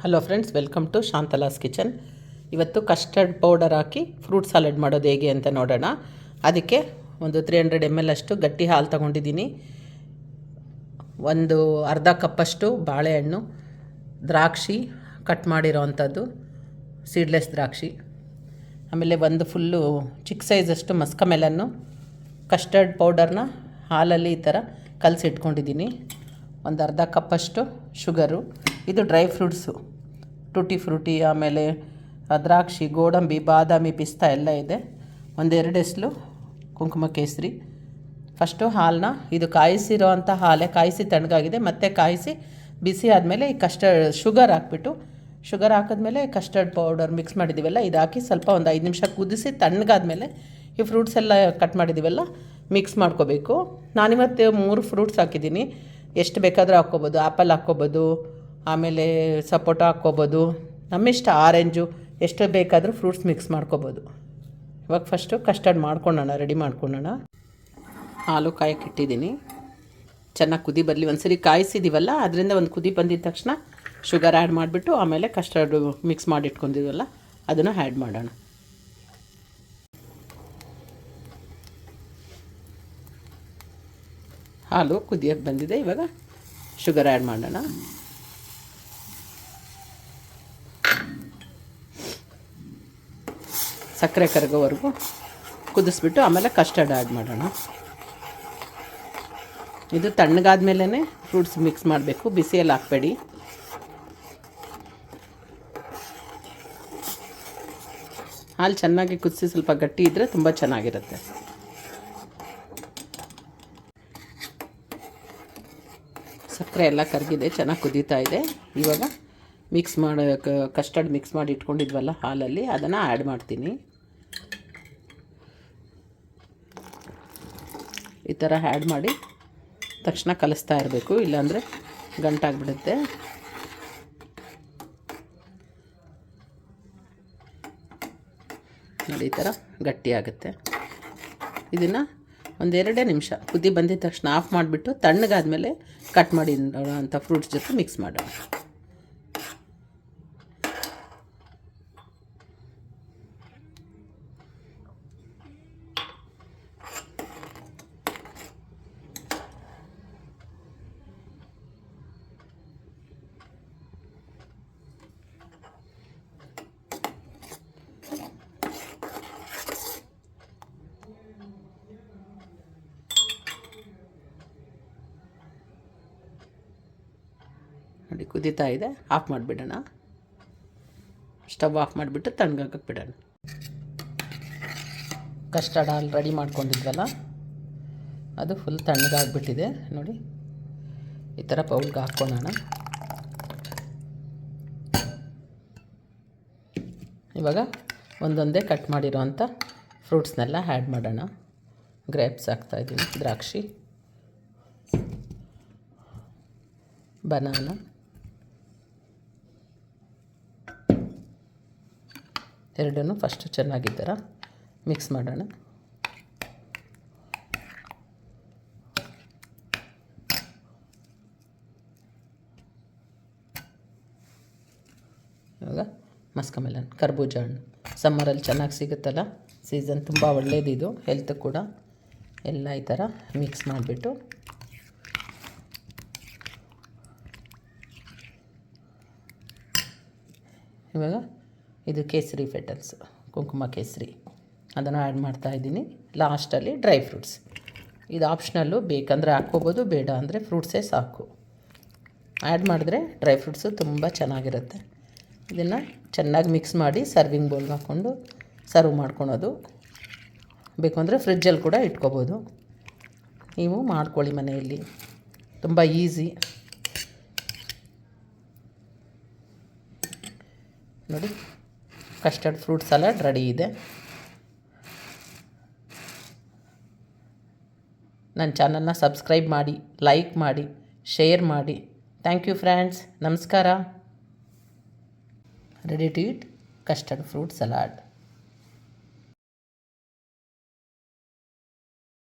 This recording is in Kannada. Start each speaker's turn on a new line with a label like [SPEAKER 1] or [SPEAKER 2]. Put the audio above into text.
[SPEAKER 1] Hello friends, welcome to Shantala's kitchen. ಇವತ್ತು ಕಸ್ಟರ್ಡ್ ಪೌಡರ್ ಹಾಕಿ ಫ್ರೂಟ್ ಸಾಲಡ್ ಮಾಡೋದು ಹೇಗೆ ಅಂತ ನೋಡೋಣ. ಅದಕ್ಕೆ ಒಂದು 300 ml ಅಷ್ಟು ಗಟ್ಟಿ ಹಾಲು ತಗೊಂಡಿದ್ದೀನಿ. ಒಂದು ಅರ್ಧ ಕಪ್ಪಷ್ಟು ಬಾಳೆಹಣ್ಣು, ದ್ರಾಕ್ಷಿ ಕಟ್ ಮಾಡಿರೋ ಅಂಥದ್ದು, ಸೀಡ್ಲೆಸ್ ದ್ರಾಕ್ಷಿ, ಆಮೇಲೆ ಒಂದು ಫುಲ್ಲು ಚಿಕ್ಕ ಸೈಜಷ್ಟು ಮಸ್ಕ ಮೆಲನ್ನು, ಕಸ್ಟರ್ಡ್ ಪೌಡರ್ನ ಹಾಲಲ್ಲಿ ಈ ಥರ ಕಲಸಿಟ್ಕೊಂಡಿದ್ದೀನಿ. ಒಂದು ಅರ್ಧ ಕಪ್ಪಷ್ಟು ಶುಗರು. ಇದು ಡ್ರೈ ಫ್ರೂಟ್ಸು, ಟುಟಿ ಫ್ರೂಟಿ, ಆಮೇಲೆ ದ್ರಾಕ್ಷಿ, ಗೋಡಂಬಿ, ಬಾದಾಮಿ, ಪಿಸ್ತಾ ಎಲ್ಲ ಇದೆ. ಒಂದೆರಡು ಎಸ್ಲು ಕುಂಕುಮ ಕೇಸರಿ. ಫಸ್ಟು ಹಾಲನ್ನ, ಇದು ಕಾಯಿಸಿರೋ ಅಂಥ ಹಾಲೇ, ಕಾಯಿಸಿ ತಣ್ಣಗಾಗಿದೆ, ಮತ್ತು ಕಾಯಿಸಿ ಬಿಸಿ ಆದಮೇಲೆ ಈ ಶುಗರ್ ಹಾಕ್ಬಿಟ್ಟು, ಶುಗರ್ ಹಾಕಿದ್ಮೇಲೆ ಕಸ್ಟರ್ಡ್ ಪೌಡರ್ ಮಿಕ್ಸ್ ಮಾಡಿದ್ದೀವಲ್ಲ ಇದು ಹಾಕಿ ಸ್ವಲ್ಪ ಒಂದು 5 ನಿಮಿಷ ಕುದಿಸಿ ತಣ್ಣಗಾದ್ಮೇಲೆ ಈ ಫ್ರೂಟ್ಸ್ ಎಲ್ಲ ಕಟ್ ಮಾಡಿದ್ದೀವಲ್ಲ ಮಿಕ್ಸ್ ಮಾಡ್ಕೋಬೇಕು. ನಾನಿವತ್ತು 3 ಫ್ರೂಟ್ಸ್ ಹಾಕಿದ್ದೀನಿ. ಎಷ್ಟು ಬೇಕಾದರೂ ಹಾಕ್ಕೋಬೋದು. ಆ್ಯಪಲ್ ಹಾಕ್ಕೋಬೋದು, ಆಮೇಲೆ ಸಪೋಟ ಹಾಕ್ಕೋಬೋದು, ನಮ್ಮಿಷ್ಟ. ಆರೆಂಜು, ಎಷ್ಟು ಬೇಕಾದರೂ ಫ್ರೂಟ್ಸ್ ಮಿಕ್ಸ್ ಮಾಡ್ಕೋಬೋದು. ಇವಾಗ ಫಸ್ಟು ಕಸ್ಟರ್ಡ್ ರೆಡಿ ಮಾಡ್ಕೊಳ್ಳೋಣ. ಹಾಲು ಕಾಯಕ್ಕೆ ಇಟ್ಟಿದ್ದೀನಿ. ಚೆನ್ನಾಗಿ ಕುದಿ ಬರಲಿ. ಒಂದ್ಸರಿ ಕಾಯಿಸಿದ್ದೀವಲ್ಲ, ಅದರಿಂದ ಒಂದು ಕುದಿ ಬಂದಿದ ತಕ್ಷಣ ಶುಗರ್ ಆ್ಯಡ್ ಮಾಡಿಬಿಟ್ಟು ಆಮೇಲೆ ಕಸ್ಟರ್ಡು ಮಿಕ್ಸ್ ಮಾಡಿ ಇಟ್ಕೊಂಡಿದ್ದೀವಲ್ಲ ಅದನ್ನು ಆ್ಯಡ್ ಮಾಡೋಣ. ಹಾಲು ಕುದಿಯೋಕ್ಕೆ ಬಂದಿದೆ. ಇವಾಗ ಶುಗರ್ ಆ್ಯಡ್ ಮಾಡೋಣ. ಸಕ್ಕರೆ ಕರಗೋವರೆಗೂ ಕುದಿಸ್ಬಿಟ್ಟು ಆಮೇಲೆ ಕಸ್ಟರ್ಡ್ ಆ್ಯಡ್ ಮಾಡೋಣ. ಇದು ತಣ್ಣಗಾದ ಮೇಲೇ ಫ್ರೂಟ್ಸ್ ಮಿಕ್ಸ್ ಮಾಡಬೇಕು, ಬಿಸಿಯಲ್ಲಿ ಹಾಕಬೇಡಿ. ಹಾಲು ಚೆನ್ನಾಗಿ ಕುದಿಸಿ ಸ್ವಲ್ಪ ಗಟ್ಟಿ ಇದ್ದರೆ ತುಂಬ ಚೆನ್ನಾಗಿರುತ್ತೆ. ಸಕ್ಕರೆ ಎಲ್ಲ ಕರಗಿದೆ, ಚೆನ್ನಾಗಿ ಕುದೀತಾ ಇದೆ. ಇವಾಗ ಮಿಕ್ಸ್ ಕಸ್ಟರ್ಡ್ ಮಿಕ್ಸ್ ಮಾಡಿ ಇಟ್ಕೊಂಡಿದ್ವಲ್ಲ ಹಾಲಲ್ಲಿ, ಅದನ್ನು ಆ್ಯಡ್ ಮಾಡ್ತೀನಿ. ಈ ಥರ ಆ್ಯಡ್ ಮಾಡಿ ತಕ್ಷಣ ಕಲಿಸ್ತಾ ಇರಬೇಕು, ಇಲ್ಲಾಂದರೆ ಗಂಟಾಗ್ಬಿಡುತ್ತೆ. ನೋಡಿ, ಈ ಥರ ಗಟ್ಟಿಯಾಗುತ್ತೆ. ಇದನ್ನು ಒಂದೆರಡೇ ನಿಮಿಷ ಕುದಿ ಬಂದಿದ ತಕ್ಷಣ ಆಫ್ ಮಾಡಿಬಿಟ್ಟು ತಣ್ಣಗಾದ್ಮೇಲೆ ಕಟ್ ಮಾಡಿ ಅಂಥ ಫ್ರೂಟ್ಸ್ ಜೊತೆ ಮಿಕ್ಸ್ ಮಾಡೋಣ. ನೋಡಿ, ಕುದೀತಾ ಇದೆ. ಆಫ್ ಮಾಡಿಬಿಡೋಣ. ಸ್ಟವ್ ಆಫ್ ಮಾಡಿಬಿಟ್ಟು ತಣ್ಣಗಾಕಕ್ಕೆ ಬಿಡೋಣ. ಕಸ್ಟರ್ಡ್ ಹಾಲು ರೆಡಿ ಮಾಡ್ಕೊಂಡಿದ್ವಲ್ಲ ಅದು ಫುಲ್ ತಣ್ಣಗಾಗ್ಬಿಟ್ಟಿದೆ. ನೋಡಿ, ಈ ಥರ ಬೌಲ್ಗೆ ಹಾಕ್ಕೊಳ್ಳೋಣ. ಇವಾಗ ಒಂದೊಂದೇ ಕಟ್ ಮಾಡಿರೋವಂಥ ಫ್ರೂಟ್ಸ್ನೆಲ್ಲ ಆ್ಯಡ್ ಮಾಡೋಣ. ಗ್ರೇಪ್ಸ್ ಹಾಕ್ತಾಯಿದ್ದೀನಿ, ದ್ರಾಕ್ಷಿ, ಬನಾನಾ, ಎರಡನ್ನೂ ಫಸ್ಟು ಚೆನ್ನಾಗಿ ಥರ ಮಿಕ್ಸ್ ಮಾಡೋಣ. ಇವಾಗ ಮಸ್ಕ ಮೆಲನ್, ಕರ್ಬೂಜ ಹಣ್ಣು, ಸಮ್ಮರಲ್ಲಿ ಚೆನ್ನಾಗಿ ಸಿಗುತ್ತಲ್ಲ, ಸೀಸನ್ ತುಂಬ ಒಳ್ಳೆಯದಿದು, ಹೆಲ್ತ್ ಕೂಡ. ಎಲ್ಲ ಈ ಥರ ಮಿಕ್ಸ್ ಮಾಡಿಬಿಟ್ಟು ಇವಾಗ ಇದು ಕೇಸರಿ ಫೆಟಲ್ಸ್, ಕುಂಕುಮ ಕೇಸರಿ, ಅದನ್ನು ಆ್ಯಡ್ ಮಾಡ್ತಾಯಿದ್ದೀನಿ. ಲಾಸ್ಟಲ್ಲಿ ಡ್ರೈ ಫ್ರೂಟ್ಸ್. ಇದು ಆಪ್ಷನಲ್ಲು, ಬೇಕಂದರೆ ಹಾಕ್ಕೋಬೋದು, ಬೇಡ ಅಂದರೆ ಫ್ರೂಟ್ಸೇ ಸಾಕು. ಆ್ಯಡ್ ಮಾಡಿದ್ರೆ ಡ್ರೈ ಫ್ರೂಟ್ಸು ತುಂಬ ಚೆನ್ನಾಗಿರುತ್ತೆ. ಇದನ್ನು ಚೆನ್ನಾಗಿ ಮಿಕ್ಸ್ ಮಾಡಿ ಸರ್ವಿಂಗ್ ಬೌಲ್ಗೆ ಹಾಕ್ಕೊಂಡು ಸರ್ವ್ ಮಾಡ್ಕೊಳೋದು. ಬೇಕು ಅಂದರೆ ಫ್ರಿಜ್ಜಲ್ಲಿ ಕೂಡ ಇಟ್ಕೋಬೋದು. ನೀವು ಮಾಡ್ಕೊಳ್ಳಿ ಮನೆಯಲ್ಲಿ, ತುಂಬ ಈಸಿ. ನೋಡಿ, ಕಸ್ಟರ್ಡ್ ಫ್ರೂಟ್ ಸಲಾಡ್ ರೆಡಿ ಇದೆ. ನನ್ನ ಚಾನಲ್ನ ಸಬ್ಸ್ಕ್ರೈಬ್ ಮಾಡಿ, ಲೈಕ್ ಮಾಡಿ, ಶೇರ್ ಮಾಡಿ. Thank you friends. ನಮಸ್ಕಾರ. Ready to eat custard fruit salad.